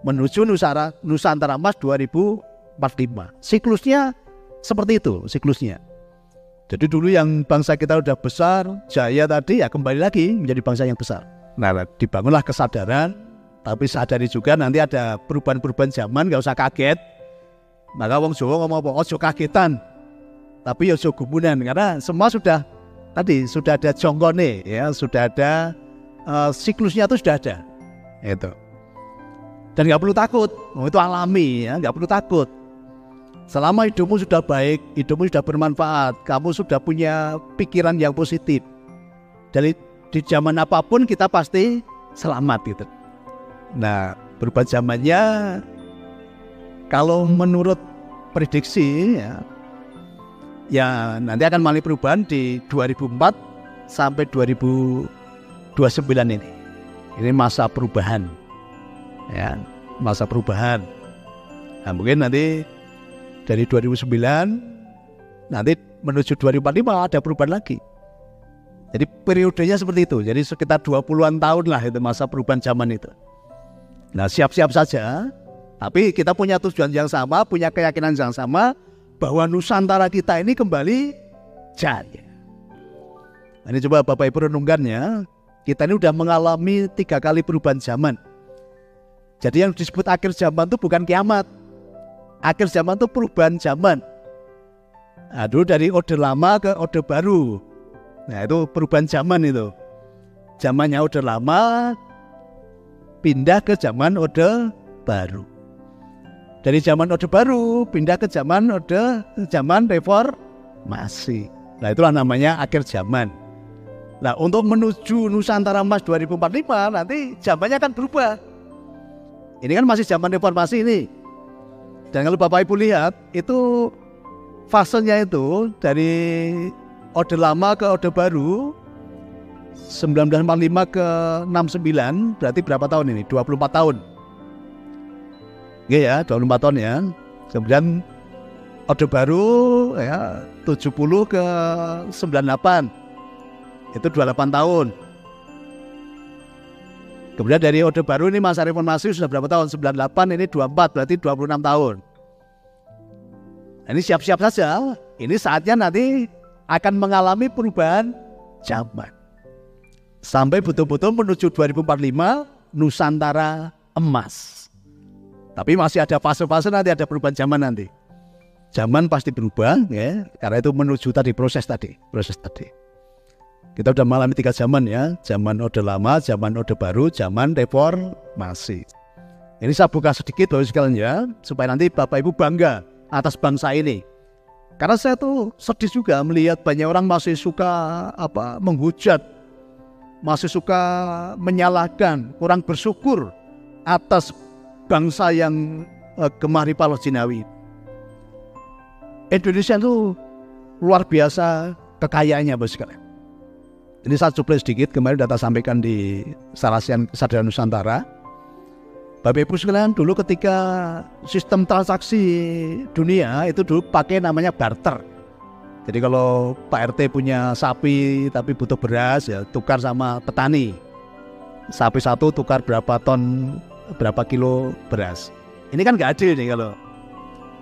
menuju Nusantara Emas 2045. Siklusnya seperti itu, siklusnya. Jadi dulu yang bangsa kita udah besar, jaya tadi, ya kembali lagi menjadi bangsa yang besar. Nah, dibangunlah kesadaran, tapi sadari juga nanti ada perubahan-perubahan zaman, gak usah kaget. Maka wong Jawa ngomong apa? Ojo kagetan, tapi ojo gumunan, karena semua sudah ada jongkone, ya, sudah ada siklusnya itu sudah ada, itu. Dan gak perlu takut, itu alami, ya, gak perlu takut. Selama hidupmu sudah baik, hidupmu sudah bermanfaat, kamu sudah punya pikiran yang positif. Dari di zaman apapun kita pasti selamat gitu. Nah, perubahan zamannya kalau menurut prediksi ya nanti akan mengalami perubahan di 2004 sampai 2029 ini. Ini masa perubahan. Ya, masa perubahan. Nah, mungkin nanti dari 2009 nanti menuju 2045 ada perubahan lagi. Jadi periodenya seperti itu. Jadi sekitar 20-an tahun lah itu masa perubahan zaman itu. Nah, siap-siap saja. Tapi kita punya tujuan yang sama, punya keyakinan yang sama bahwa Nusantara kita ini kembali jaya. Nah, ini coba Bapak Ibu renungkan ya. Kita ini udah mengalami 3 kali perubahan zaman. Jadi yang disebut akhir zaman itu bukan kiamat. Akhir zaman itu perubahan zaman. Aduh, dari orde lama ke orde baru. Nah, itu perubahan zaman itu. Zamannya orde lama pindah ke zaman orde baru. Dari zaman orde baru pindah ke zaman reformasi. Nah, itulah namanya akhir zaman. Nah, untuk menuju Nusantara Emas 2045 nanti zamannya akan berubah. Ini kan masih zaman reformasi ini. Dan kalau Bapak Ibu lihat, itu fasenya itu dari orde lama ke orde baru 1945 ke 69, berarti berapa tahun ini? 24 tahun. Oke ya, 24 tahun ya. Kemudian orde baru ya 70 ke 98. Itu 28 tahun. Kemudian dari orde baru ini masa reformasi sudah berapa tahun? 98, ini 24, berarti 26 tahun. Nah, ini siap-siap saja. Ini saatnya nanti akan mengalami perubahan zaman. Sampai betul-betul menuju 2045 Nusantara Emas. Tapi masih ada fase-fase nanti, ada perubahan zaman nanti. Zaman pasti berubah ya, karena itu menuju tadi proses tadi. Kita udah mengalami 3 zaman ya, zaman orde lama, zaman orde baru, zaman reformasi. Ini saya buka sedikit Bapak sekalian ya, supaya nanti Bapak Ibu bangga atas bangsa ini. Karena saya tuh sedih juga melihat banyak orang masih suka menghujat, masih suka menyalahkan, kurang bersyukur atas bangsa yang gemah ripalah Jinawi. Indonesia itu luar biasa kekayaannya Bapak sekalian. Ini saya coba sedikit, kemarin data sampaikan di Sarasian Kesadaran Nusantara. Bapak Ibu sekalian, dulu ketika sistem transaksi dunia itu dulu pakai namanya barter. Jadi kalau Pak RT punya sapi tapi butuh beras ya tukar sama petani. Sapi satu tukar berapa ton, berapa kilo beras. Ini kan nggak adil nih kalau.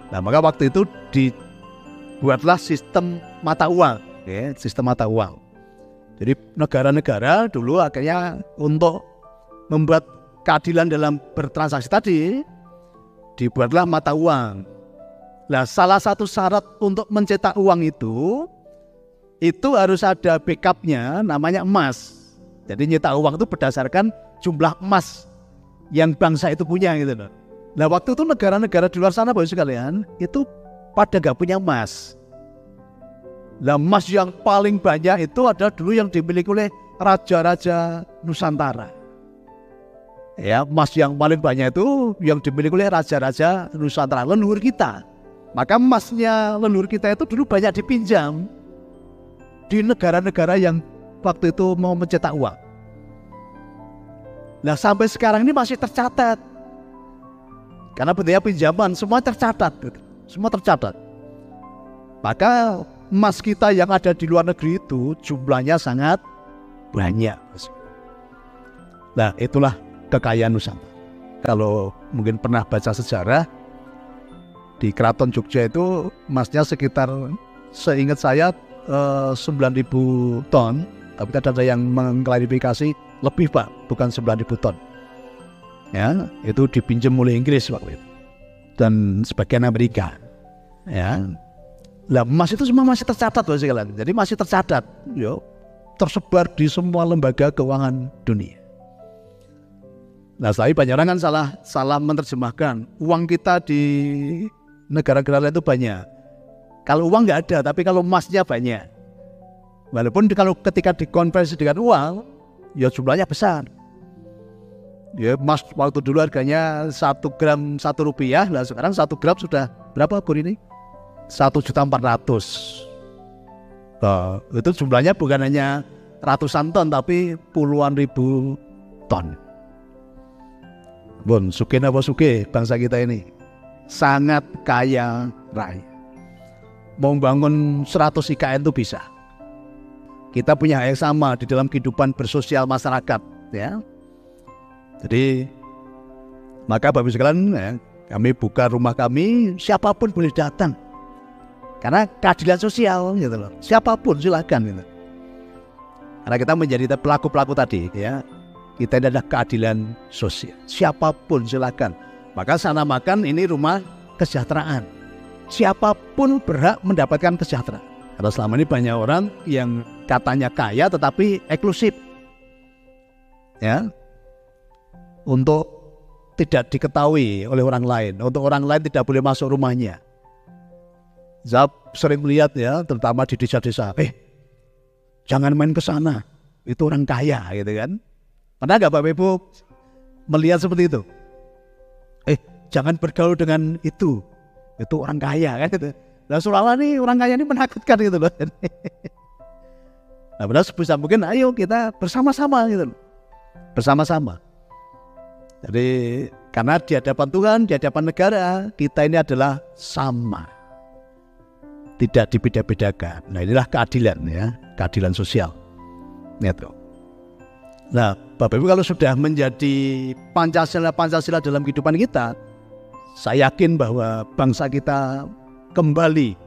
Nah, maka waktu itu dibuatlah sistem mata uang, ya, sistem mata uang. Jadi negara-negara dulu akhirnya untuk membuat keadilan dalam bertransaksi tadi dibuatlah mata uang. Nah, salah satu syarat untuk mencetak uang itu harus ada backupnya namanya emas. Jadi nyetak uang itu berdasarkan jumlah emas yang bangsa itu punya gitu loh. Nah, waktu itu negara-negara di luar sana Bapak sekalian itu pada gak punya emas. Nah, emas yang paling banyak itu adalah dulu yang dimiliki oleh raja-raja Nusantara. Ya, emas yang paling banyak itu yang dimiliki oleh raja-raja Nusantara, leluhur kita. Maka emasnya leluhur kita itu dulu banyak dipinjam di negara-negara yang waktu itu mau mencetak uang. Nah, sampai sekarang ini masih tercatat. Karena bentuknya pinjaman, semua tercatat. Semua tercatat. Maka emas kita yang ada di luar negeri itu jumlahnya sangat banyak. Nah, itulah kekayaan Nusantara. Kalau mungkin pernah baca sejarah, di Keraton Jogja itu emasnya sekitar, seingat saya 9.000 ton, tapi ada yang mengklarifikasi lebih Pak, bukan 9.000 ton. Ya, itu dipinjam oleh Inggris waktu itu dan sebagian Amerika. Ya, lah emas itu semua masih tercatat Bapak sekalian. Jadi masih tercatat, yo, tersebar di semua lembaga keuangan dunia. Nah, tapi banyak orang kan salah menerjemahkan. Uang kita di negara-negara lain itu banyak. Kalau uang nggak ada, tapi kalau emasnya banyak. Walaupun kalau ketika dikonversi dengan uang, ya jumlahnya besar. Ya, emas waktu dulu harganya 1 gram 1 rupiah, lah sekarang 1 gram sudah berapa Gur ini? 1.400.000. Nah, itu jumlahnya bukan hanya ratusan ton, tapi puluhan ribu ton. Bun, sugih apa sugih bangsa kita ini sangat kaya raya. Mau bangun 100 IKN itu bisa. Kita punya hak yang sama di dalam kehidupan bersosial masyarakat, ya. Jadi maka Bapak sekalian, ya, kami buka rumah kami, siapapun boleh datang. Karena keadilan sosial gitu loh. Siapapun silakan gitu. Karena kita menjadi pelaku-pelaku tadi, ya. Kita ini adalah keadilan sosial. Siapapun silakan. Maka sana makan ini rumah kesejahteraan. Siapapun berhak mendapatkan kesejahteraan. Karena selama ini banyak orang yang katanya kaya tetapi eksklusif. Ya. Untuk tidak diketahui oleh orang lain. Untuk orang lain tidak boleh masuk rumahnya. Saya sering melihat, ya, terutama di desa-desa. Jangan main ke sana. Itu orang kaya gitu kan. Pernah nggak Bapak Ibu melihat seperti itu? Jangan bergaul dengan itu orang kaya kan gitu. Nah, seolah-olah nih orang kaya ini menakutkan gitu loh. Nah, benar sebisa mungkin ayo kita bersama-sama gitu loh. Bersama-sama. Jadi karena di hadapan Tuhan, di hadapan negara, kita ini adalah sama. Tidak dibeda-bedakan. Nah, inilah keadilan, ya, keadilan sosial. Gitu. Nah, Bapak Ibu kalau sudah menjadi Pancasila dalam kehidupan kita, saya yakin bahwa bangsa kita kembali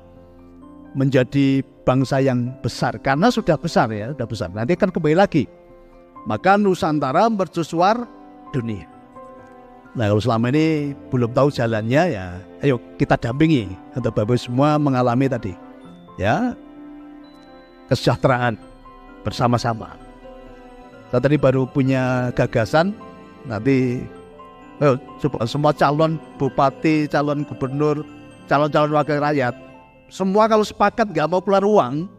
menjadi bangsa yang besar. Karena sudah besar, ya, sudah besar. Nanti akan kembali lagi. Maka Nusantara mercusuar dunia. Nah, kalau selama ini belum tahu jalannya, ya, ayo kita dampingi untuk Bapak Ibu semua mengalami tadi, ya, kesejahteraan bersama-sama. Saya tadi baru punya gagasan, nanti semua calon bupati, calon gubernur, calon-calon wakil rakyat, semua kalau sepakat gak mau keluar uang,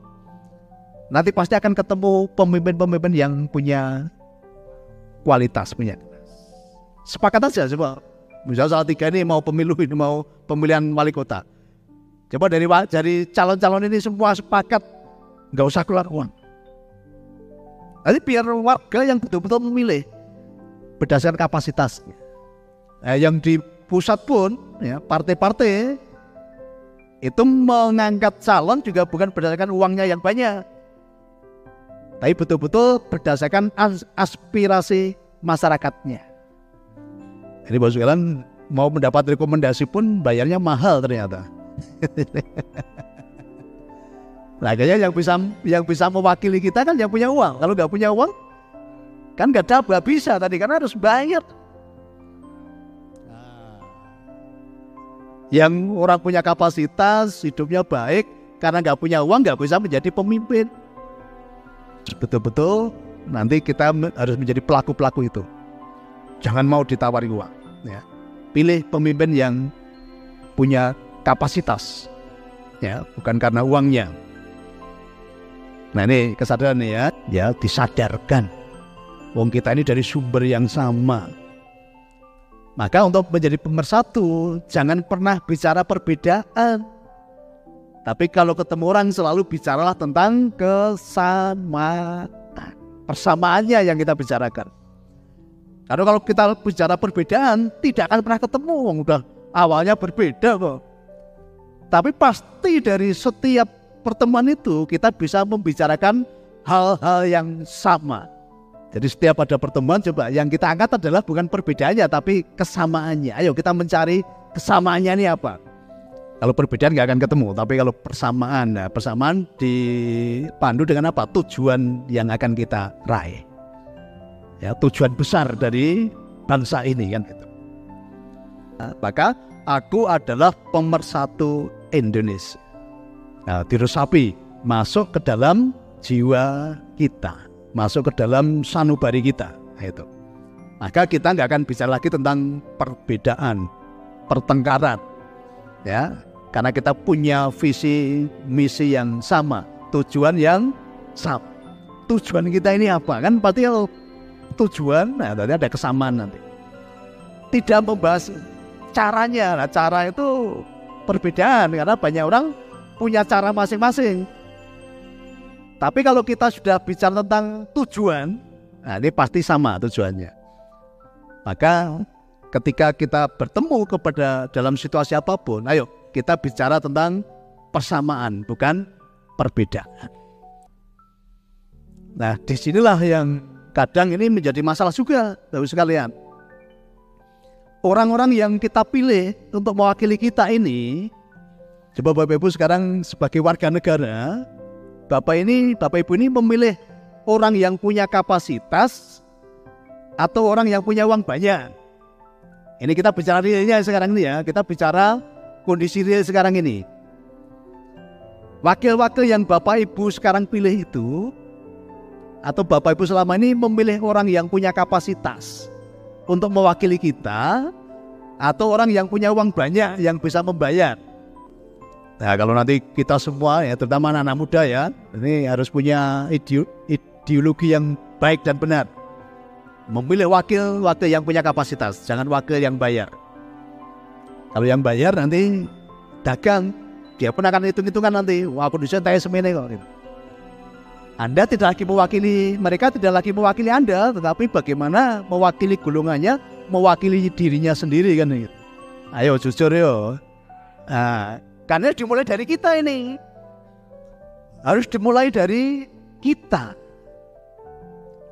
nanti pasti akan ketemu pemimpin-pemimpin yang punya kualitas, punya. Sepakat aja coba. Misalnya salah 3 ini mau pemilu, ini mau pemilihan wali kota. Coba dari calon-calon ini semua sepakat gak usah keluar uang. Nanti biar warga yang betul-betul memilih berdasarkan kapasitas. Yang di pusat pun, ya, partai-partai itu mengangkat calon juga bukan berdasarkan uangnya yang banyak, tapi betul-betul berdasarkan aspirasi masyarakatnya. Jadi Bapak sekalian mau mendapat rekomendasi pun bayarnya mahal ternyata. Nah, kayaknya yang bisa mewakili kita kan yang punya uang. Kalau nggak punya uang, kan nggak bisa tadi karena harus bayar. Yang orang punya kapasitas, hidupnya baik, karena nggak punya uang nggak bisa menjadi pemimpin. Betul-betul nanti kita harus menjadi pelaku-pelaku itu. Jangan mau ditawari uang. Ya. Pilih pemimpin yang punya kapasitas, ya, bukan karena uangnya. Nah, ini kesadaran nih, ya, disadarkan. Wong kita ini dari sumber yang sama. Maka untuk menjadi pemersatu, jangan pernah bicara perbedaan. Tapi kalau ketemu orang selalu bicaralah tentang kesamaan. Persamaannya yang kita bicarakan. Karena kalau kita bicara perbedaan, tidak akan pernah ketemu. Udah awalnya berbeda kok. Tapi pasti dari setiap pertemuan itu kita bisa membicarakan hal-hal yang sama. Jadi setiap ada pertemuan coba yang kita angkat adalah bukan perbedaannya tapi kesamaannya. Ayo kita mencari kesamaannya ini apa. Kalau perbedaan nggak akan ketemu, tapi kalau persamaan, nah persamaan dipandu dengan apa? Tujuan yang akan kita raih. Ya, tujuan besar dari bangsa ini kan gitu. Nah, maka aku adalah pemersatu Indonesia. Nah, diresapi masuk ke dalam jiwa kita, masuk ke dalam sanubari kita, itu. Maka kita nggak akan bicara lagi tentang perbedaan, pertengkaran, ya, karena kita punya visi misi yang sama, tujuan yang sama. Tujuan kita ini apa? Kan pasti kalau tujuan, nah tadi ada kesamaan nanti. Tidak membahas caranya, nah cara itu perbedaan karena banyak orang punya cara masing-masing. Tapi kalau kita sudah bicara tentang tujuan, nah ini pasti sama tujuannya. Maka ketika kita bertemu kepada dalam situasi apapun, ayo kita bicara tentang persamaan, bukan perbedaan. Nah, disinilah yang kadang ini menjadi masalah juga, Bapak sekalian. Orang-orang yang kita pilih untuk mewakili kita ini, coba Bapak Ibu sekarang sebagai warga negara, Bapak Ibu ini memilih orang yang punya kapasitas atau orang yang punya uang banyak. Ini kita bicara realnya sekarang ini ya, kita bicara kondisi real sekarang ini. Wakil-wakil yang Bapak Ibu sekarang pilih itu, atau Bapak Ibu selama ini memilih orang yang punya kapasitas untuk mewakili kita, atau orang yang punya uang banyak yang bisa membayar. Nah, kalau nanti kita semua ya, terutama anak-anak muda ya, ini harus punya ideologi yang baik dan benar. Memilih wakil yang punya kapasitas, jangan wakil yang bayar. Kalau yang bayar nanti dagang, dia pun akan hitung-hitungan nanti, wah produsen saya semene kok gitu. Anda tidak lagi mewakili, mereka tidak lagi mewakili Anda, tetapi bagaimana mewakili golongannya, mewakili dirinya sendiri kan gitu. Ayo jujur yo. Nah, karena dimulai dari kita ini. Harus dimulai dari kita.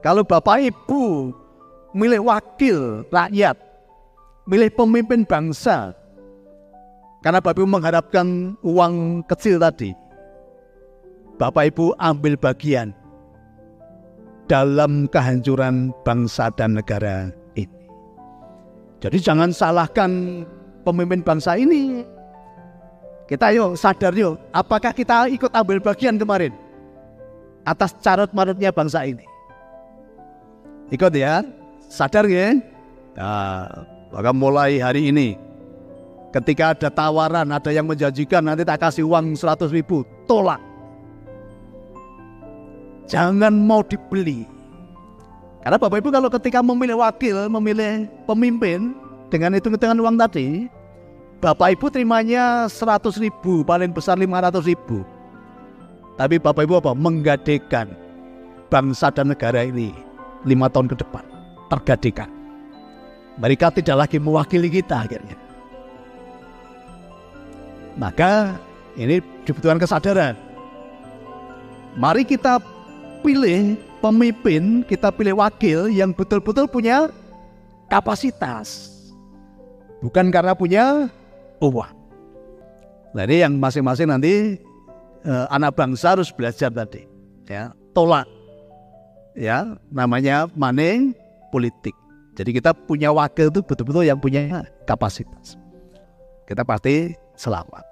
Kalau Bapak Ibu milih wakil rakyat, milih pemimpin bangsa, karena Bapak Ibu mengharapkan uang kecil tadi, Bapak Ibu ambil bagian dalam kehancuran bangsa dan negara ini. Jadi jangan salahkan pemimpin bangsa ini. Kita yuk sadar yuk, apakah kita ikut ambil bagian kemarin atas carut-marutnya bangsa ini? Ikut ya, sadar ya. Nah, maka mulai hari ini, ketika ada tawaran, ada yang menjanjikan nanti tak kasih uang 100.000, tolak. Jangan mau dibeli. Karena Bapak Ibu kalau ketika memilih wakil, memilih pemimpin dengan hitung-hitungan uang tadi, Bapak Ibu terimanya 100.000, paling besar 500.000. Tapi Bapak Ibu apa? Menggadekan bangsa dan negara ini 5 tahun ke depan, tergadekan. Mereka tidak lagi mewakili kita akhirnya. Maka ini dibutuhkan kesadaran. Mari kita pilih pemimpin, kita pilih wakil yang betul-betul punya kapasitas, bukan karena punya uang. Nah ini yang masing-masing nanti anak bangsa harus belajar tadi, ya, tolak, ya, namanya money politik. Jadi kita punya wakil itu betul-betul yang punya kapasitas, kita pasti selamat.